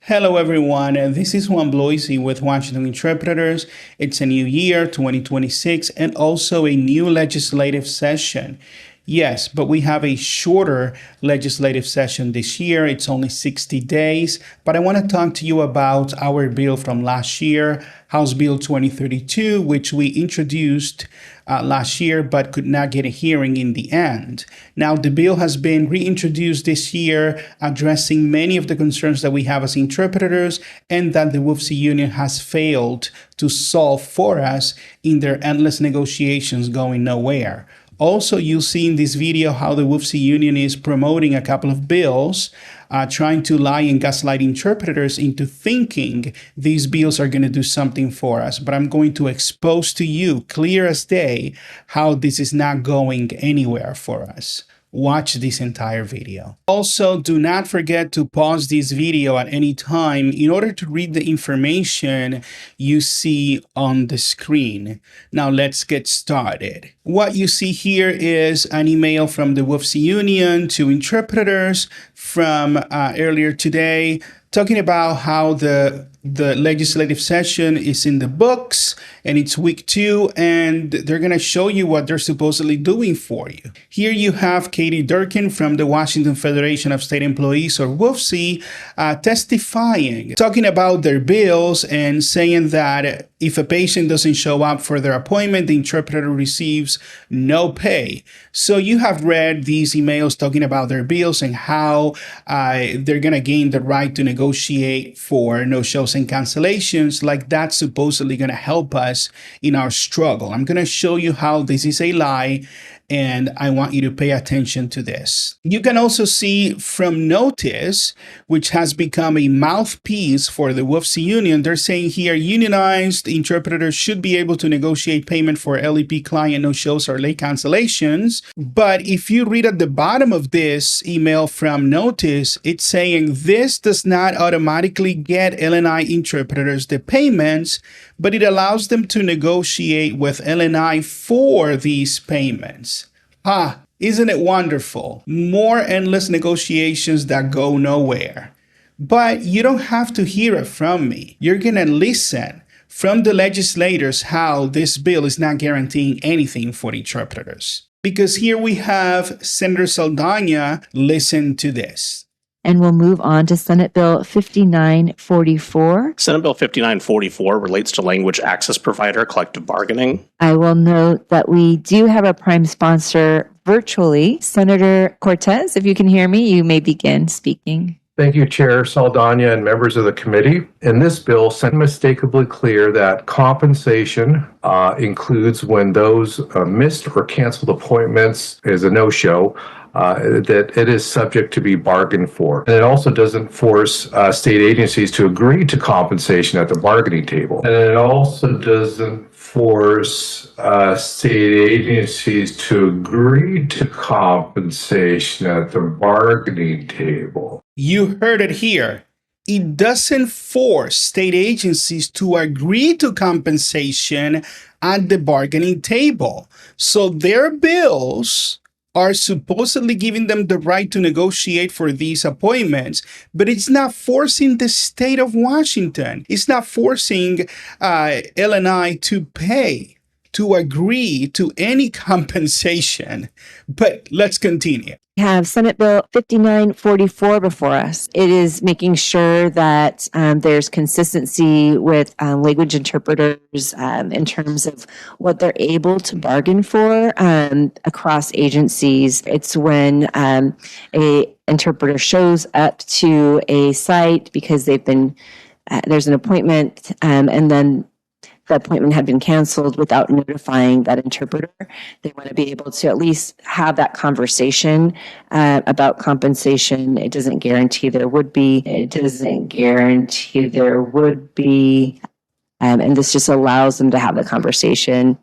Hello everyone, this is Juan Bloisi with Washington Interpreters. It's a new year, 2026, and also a new legislative session. Yes, but we have a shorter legislative session this year. It's only 60 days, but I want to talk to you about our bill from last year, House Bill 2032, which we introduced last year, but could not get a hearing in the end. Now, the bill has been reintroduced this year, addressing many of the concerns that we have as interpreters and that the WFSE Union has failed to solve for us in their endless negotiations going nowhere. Also, you'll see in this video how the WFSE Union is promoting a couple of bills, trying to lie and gaslight interpreters into thinking these bills are going to do something for us. But I'm going to expose to you, clear as day, how this is not going anywhere for us. Watch this entire video. Also, do not forget to pause this video at any time in order to read the information you see on the screen. Now, let's get started. What you see here is an email from the WFSE Union to interpreters from earlier today, talking about how the legislative session is in the books and it's week 2, and they're going to show you what they're supposedly doing for you. Here you have Katie Durkin from the Washington Federation of State Employees, or WFSE, testifying, talking about their bills and saying that if a patient doesn't show up for their appointment, the interpreter receives no pay. So you have read these emails talking about their bills and how they're going to gain the right to negotiate for no-shows and cancellations, like that's supposedly going to help us in our struggle. I'm going to show you how this is a lie, and I want you to pay attention to this. You can also see from NOTIS, which has become a mouthpiece for the WFSE Union, they're saying here, unionized interpreters should be able to negotiate payment for LEP client no-shows or late cancellations. But if you read at the bottom of this email from NOTIS, it's saying this does not automatically get LNI interpreters the payments, but it allows them to negotiate with LNI for these payments. Isn't it wonderful? More endless negotiations that go nowhere. But you don't have to hear it from me. You're going to listen from the legislators how this bill is not guaranteeing anything for interpreters. Because here we have Senator Saldana. Listen to this. And we'll move on to Senate Bill 5944. Senate Bill 5944 relates to language access provider collective bargaining. I will note that we do have a prime sponsor virtually. Senator Cortez, if you can hear me, you may begin speaking. Thank you, Chair Saldana and members of the committee. In this bill, it's unmistakably clear that compensation includes when those missed or canceled appointments is a no-show, that it is subject to be bargained for. And it also doesn't force state agencies to agree to compensation at the bargaining table. And it also doesn't force state agencies to agree to compensation at the bargaining table. You heard it here. It doesn't force state agencies to agree to compensation at the bargaining table. So their bills are supposedly giving them the right to negotiate for these appointments, but it's not forcing the state of Washington. It's not forcing LNI to pay, to agree to any compensation. But let's continue. We have Senate Bill 5944 before us. It is making sure that there's consistency with language interpreters in terms of what they're able to bargain for across agencies. It's when a interpreter shows up to a site because they've been there's an appointment and then the appointment had been canceled without notifying that interpreter. They want to be able to at least have that conversation about compensation. It doesn't guarantee there would be. And this just allows them to have the conversation.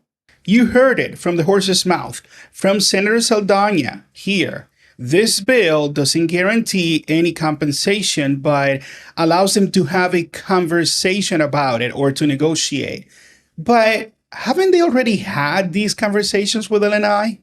You heard it from the horse's mouth, from Senator Saldana here. This bill doesn't guarantee any compensation, but allows them to have a conversation about it or to negotiate. But haven't they already had these conversations with LNI?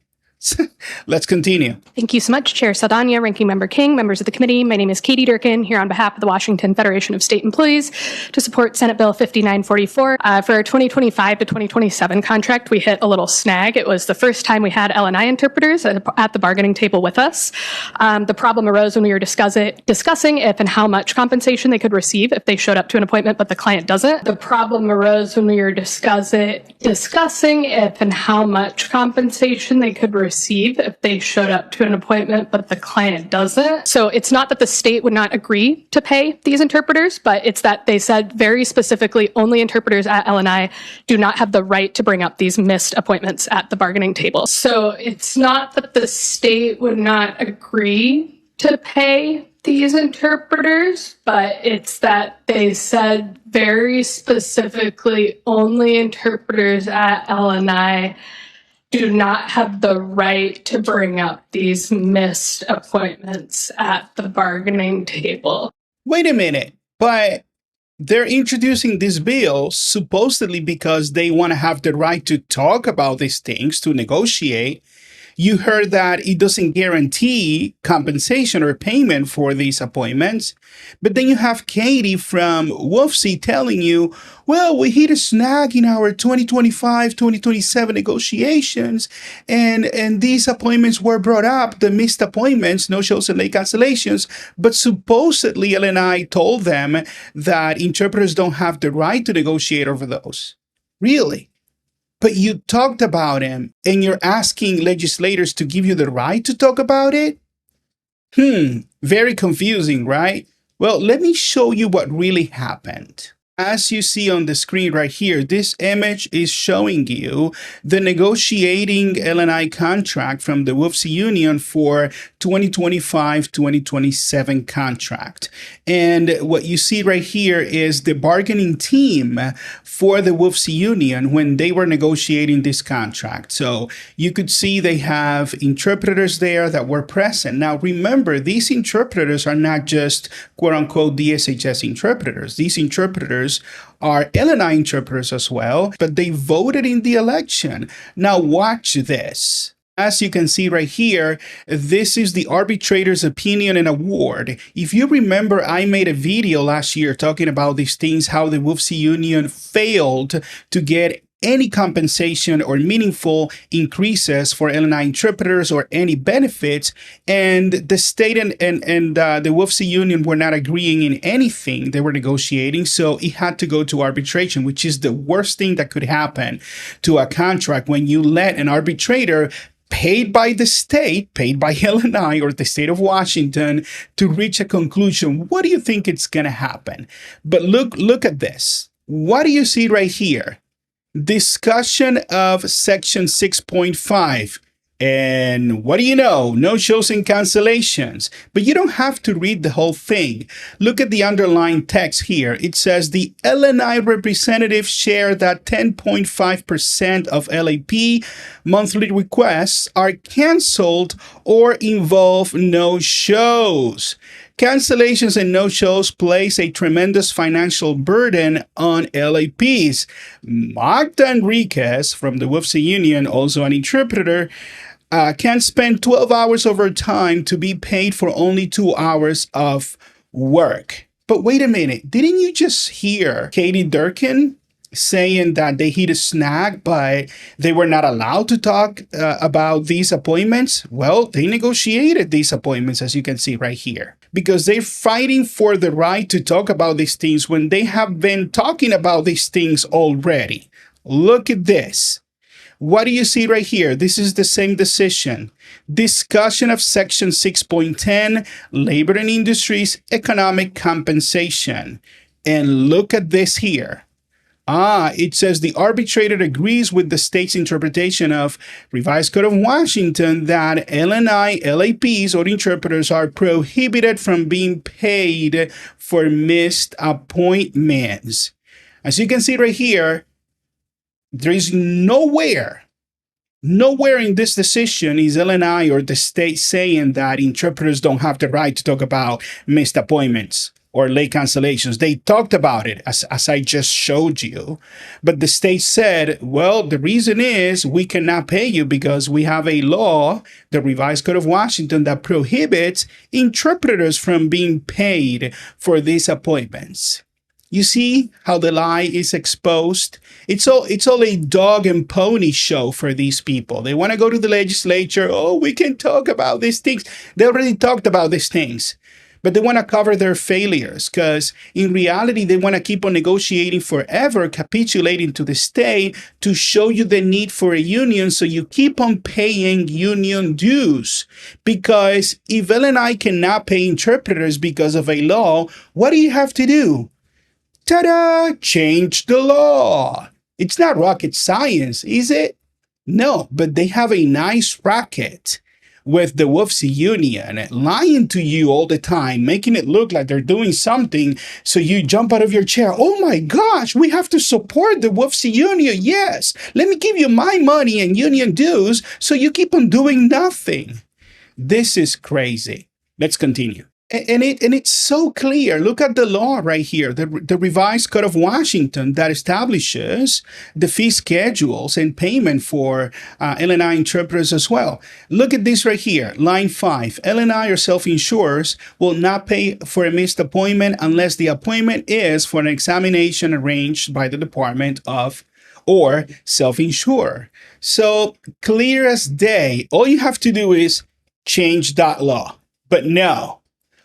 Let's continue. Thank you so much, Chair Saldana, Ranking Member King, members of the committee. My name is Katie Durkin, here on behalf of the Washington Federation of State Employees to support Senate Bill 5944. For our 2025 to 2027 contract, we hit a little snag. It was the first time we had L&I interpreters at the bargaining table with us. The problem arose when we were discussing if and how much compensation they could receive if they showed up to an appointment but the client doesn't. The problem arose when we were discussing if and how much compensation they could receive if they showed up to an appointment but the client doesn't. So it's not that the state would not agree to pay these interpreters, but it's that they said very specifically only interpreters at L&I do not have the right to bring up these missed appointments at the bargaining table. So it's not that the state would not agree to pay these interpreters, but it's that they said very specifically only interpreters at L&I do not have the right to bring up these missed appointments at the bargaining table. Wait a minute, but they're introducing this bill supposedly because they want to have the right to talk about these things, to negotiate. You heard that it doesn't guarantee compensation or payment for these appointments. But then you have Katie from WFSE telling you, well, we hit a snag in our 2025-2027 negotiations, and these appointments were brought up, the missed appointments, no-shows and late cancellations, but supposedly L&I told them that interpreters don't have the right to negotiate over those. Really? But you talked about him, and you're asking legislators to give you the right to talk about it? Very confusing, right? Well, let me show you what really happened. As you see on the screen right here, this image is showing you the negotiating L&I contract from the WFSE Union for 2025-2027 contract. And what you see right here is the bargaining team for the WFSE Union when they were negotiating this contract. So you could see they have interpreters there that were present. Now, remember, these interpreters are not just quote-unquote DSHS interpreters. These interpreters are L&I interpreters as well, but they voted in the election. Now watch this. As you can see right here, this is the arbitrator's opinion and award. If you remember, I made a video last year talking about these things, how the WFSE Union failed to get any compensation or meaningful increases for L&I interpreters or any benefits, and the state and the WFSE Union were not agreeing in anything. They were negotiating, so it had to go to arbitration, which is the worst thing that could happen to a contract when you let an arbitrator paid by the state, paid by L&I or the state of Washington to reach a conclusion. What do you think it's going to happen? But look at this. What do you see right here? Discussion of section 6.5. And what do you know? No shows and cancellations. But you don't have to read the whole thing. Look at the underlying text here. It says the L&I representatives share that 10.5% of LAP monthly requests are canceled or involve no shows. Cancellations and no-shows place a tremendous financial burden on LAPs. Magda Enriquez from the WFSE Union, also an interpreter, can spend 12 hours overtime to be paid for only 2 hours of work. But wait a minute, didn't you just hear Katie Durkin saying that they hit a snag, but they were not allowed to talk about these appointments? Well, they negotiated these appointments, as you can see right here, because they're fighting for the right to talk about these things when they have been talking about these things already. Look at this. What do you see right here? This is the same decision. Discussion of section 6.10, labor and industries, economic compensation. And look at this here. It says the arbitrator agrees with the state's interpretation of Revised Code of Washington that L&I, LAPs, or interpreters are prohibited from being paid for missed appointments. As you can see right here, there is nowhere in this decision is L&I or the state saying that interpreters don't have the right to talk about missed appointments. or late cancellations. They talked about it as I just showed you. But the state said, well, the reason is we cannot pay you because we have a law, the Revised Code of Washington, that prohibits interpreters from being paid for these appointments. You see how the lie is exposed? It's all a dog and pony show for these people. They want to go to the legislature. Oh, we can talk about these things. They already talked about these things. But they want to cover their failures because in reality, they want to keep on negotiating forever, capitulating to the state to show you the need for a union. So you keep on paying union dues. Because if L&I cannot pay interpreters because of a law, what do you have to do? Ta-da! Change the law. It's not rocket science, is it? No, but they have a nice racket with the WFSE Union lying to you all the time, making it look like they're doing something. So you jump out of your chair. Oh my gosh, we have to support the WFSE Union. Yes, let me give you my money and union dues so you keep on doing nothing. This is crazy. Let's continue. And it's so clear. Look at the law right here, the Revised Code of Washington that establishes the fee schedules and payment for L&I interpreters as well. Look at this right here, line 5. L&I or self-insurers will not pay for a missed appointment unless the appointment is for an examination arranged by the Department of or self-insurer. So clear as day, all you have to do is change that law. But no.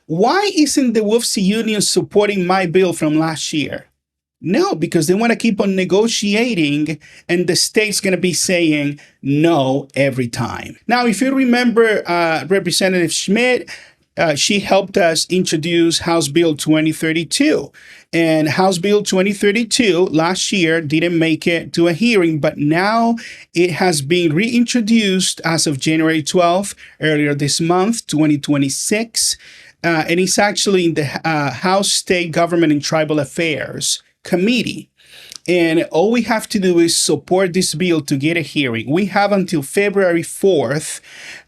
Why isn't the WFSE Union supporting my bill from last year? No, because they want to keep on negotiating and the state's going to be saying no every time. Now, if you remember Representative Schmidt, she helped us introduce House Bill 2032. And House Bill 2032 last year didn't make it to a hearing, but now it has been reintroduced as of January 12th, earlier this month, 2026. And it's actually in the House State Government and Tribal Affairs Committee. And all we have to do is support this bill to get a hearing. We have until February 4th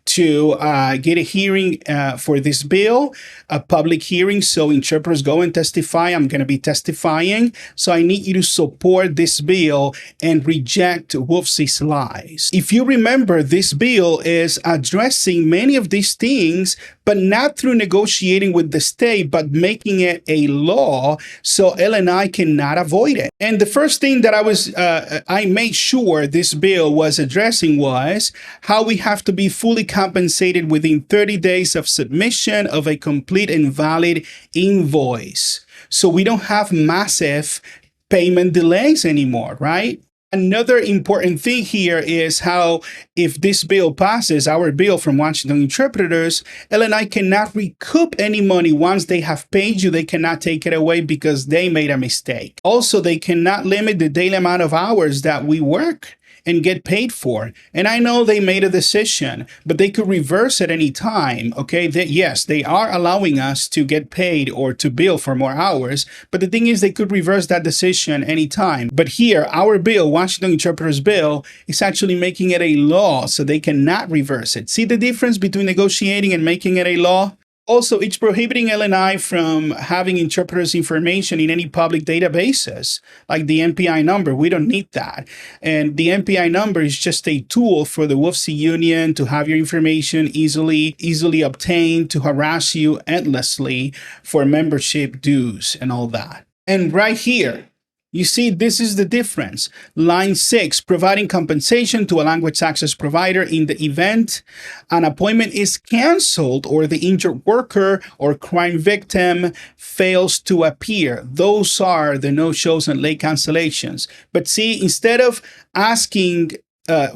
to get a hearing for this bill, a public hearing. So interpreters go and testify. I'm going to be testifying. So I need you to support this bill and reject WFSE's lies. If you remember, this bill is addressing many of these things, but not through negotiating with the state, but making it a law so L&I cannot avoid it. And the first thing that I made sure this bill was addressing was how we have to be fully compensated within 30 days of submission of a complete and valid invoice. So we don't have massive payment delays anymore, right? Another important thing here is how if this bill passes, our bill from Washington interpreters, L&I cannot recoup any money once they have paid you. They cannot take it away because they made a mistake. Also, they cannot limit the daily amount of hours that we work and get paid for. And I know they made a decision, but they could reverse at any time, okay? Yes, they are allowing us to get paid or to bill for more hours, but the thing is they could reverse that decision anytime. But here, our bill, Washington Interpreters Bill, is actually making it a law, so they cannot reverse it. See the difference between negotiating and making it a law? Also, it's prohibiting L&I from having interpreters' information in any public databases, like the MPI number. We don't need that. And the MPI number is just a tool for the WFSE Union to have your information easily obtained, to harass you endlessly for membership dues and all that. And right here, you see, this is the difference. Line 6, providing compensation to a language access provider in the event an appointment is canceled or the injured worker or crime victim fails to appear. Those are the no-shows and late cancellations. But see, instead of asking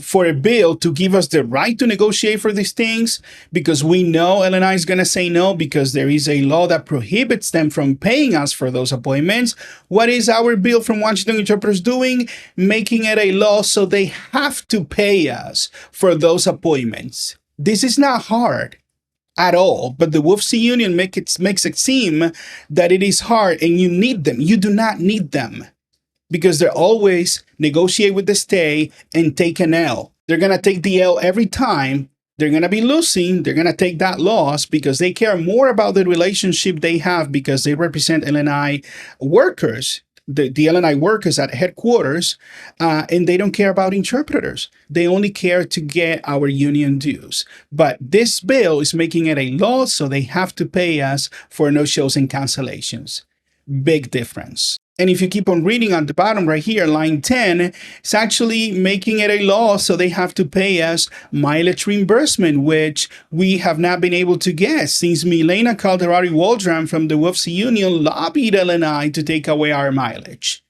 for a bill to give us the right to negotiate for these things, because we know L&I is going to say no because there is a law that prohibits them from paying us for those appointments. What is our bill from Washington Interpreters doing? Making it a law so they have to pay us for those appointments. This is not hard at all, but the WFSE Union makes it seem that it is hard and you need them. You do not need them, because they're always negotiate with the state and take an L. They're going to take the L every time they're going to be losing. They're going to take that loss because they care more about the relationship they have because they represent LNI workers, the LNI workers at headquarters, and they don't care about interpreters. They only care to get our union dues. But this bill is making it a law, so they have to pay us for no-shows and cancellations. Big difference. And if you keep on reading on the bottom right here, line 10, it's actually making it a law, so they have to pay us mileage reimbursement, which we have not been able to get since Milena Calderari-Waldron from the WFSE Union lobbied LNI to take away our mileage.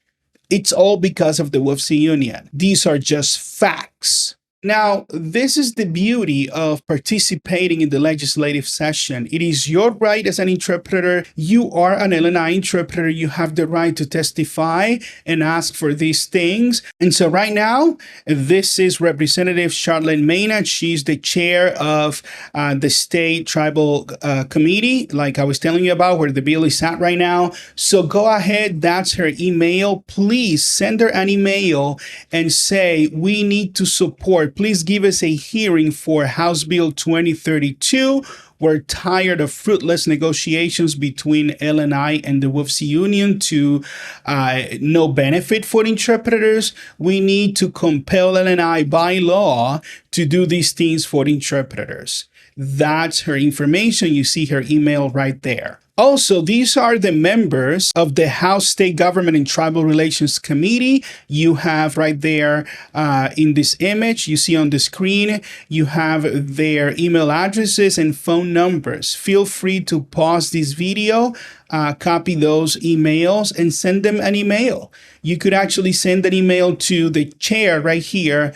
It's all because of the WFSE Union. These are just facts. Now, this is the beauty of participating in the legislative session. It is your right as an interpreter. You are an LNI interpreter. You have the right to testify and ask for these things. And so right now, this is Representative Charlotte Maynard. She's the chair of the State Tribal Committee, like I was telling you about, where the bill is at right now. So go ahead. That's her email. Please send her an email and say, we need to support. Please give us a hearing for House Bill 2032. We're tired of fruitless negotiations between LNI and the WFSE Union to no benefit for interpreters. We need to compel LNI by law to do these things for interpreters. That's her information. You see her email right there. Also, these are the members of the House State Government and Tribal Relations Committee. You have right there in this image, you see on the screen, you have their email addresses and phone numbers. Feel free to pause this video, copy those emails, and send them an email. You could actually send an email to the chair right here,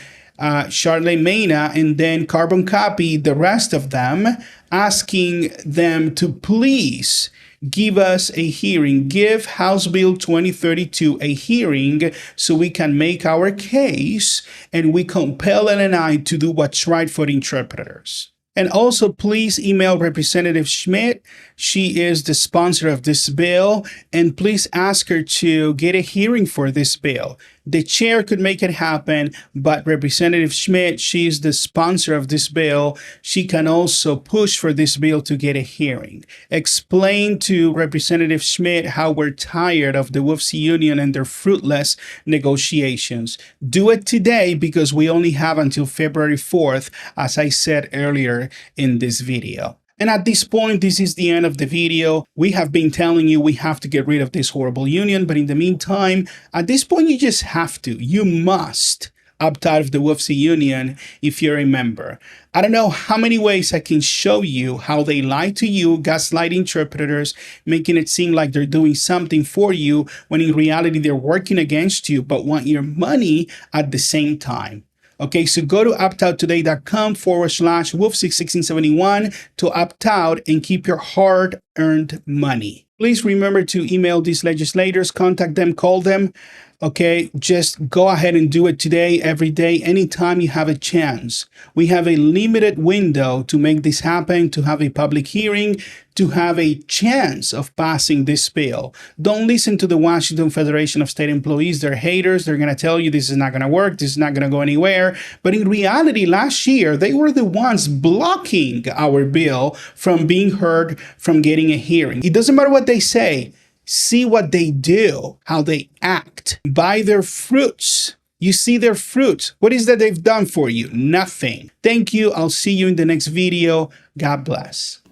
Charlotte Mena, and then carbon copy the rest of them, asking them to please give us a hearing, give House Bill 2032 a hearing so we can make our case and we compel LNI to do what's right for interpreters. And also, please email Representative Schmidt. She is the sponsor of this bill, and please ask her to get a hearing for this bill. The chair could make it happen, but Representative Schmidt, she's the sponsor of this bill. She can also push for this bill to get a hearing. Explain to Representative Schmidt how we're tired of the WFSE Union and their fruitless negotiations. Do it today because we only have until February 4th, as I said earlier in this video. And at this point, this is the end of the video. We have been telling you we have to get rid of this horrible union, but in the meantime, at this point, you just have to. You must opt out of the WFSE Union if you're a member. I don't know how many ways I can show you how they lie to you, gaslight interpreters, making it seem like they're doing something for you when in reality they're working against you, but want your money at the same time. Okay, so go to optouttoday.com/WFSE1671 to opt out and keep your hard-earned money. Please remember to email these legislators, contact them, call them. Okay, just go ahead and do it today, every day, anytime you have a chance. We have a limited window to make this happen, to have a public hearing, to have a chance of passing this bill. Don't listen to the Washington Federation of State Employees. They're haters. They're going to tell you this is not going to work. This is not going to go anywhere. But in reality, last year, they were the ones blocking our bill from being heard, from getting a hearing. It doesn't matter what they say. See what they do, how they act. Buy their fruits. You see their fruits. What is that they've done for you? Nothing. Thank you. I'll see you in the next video. God bless.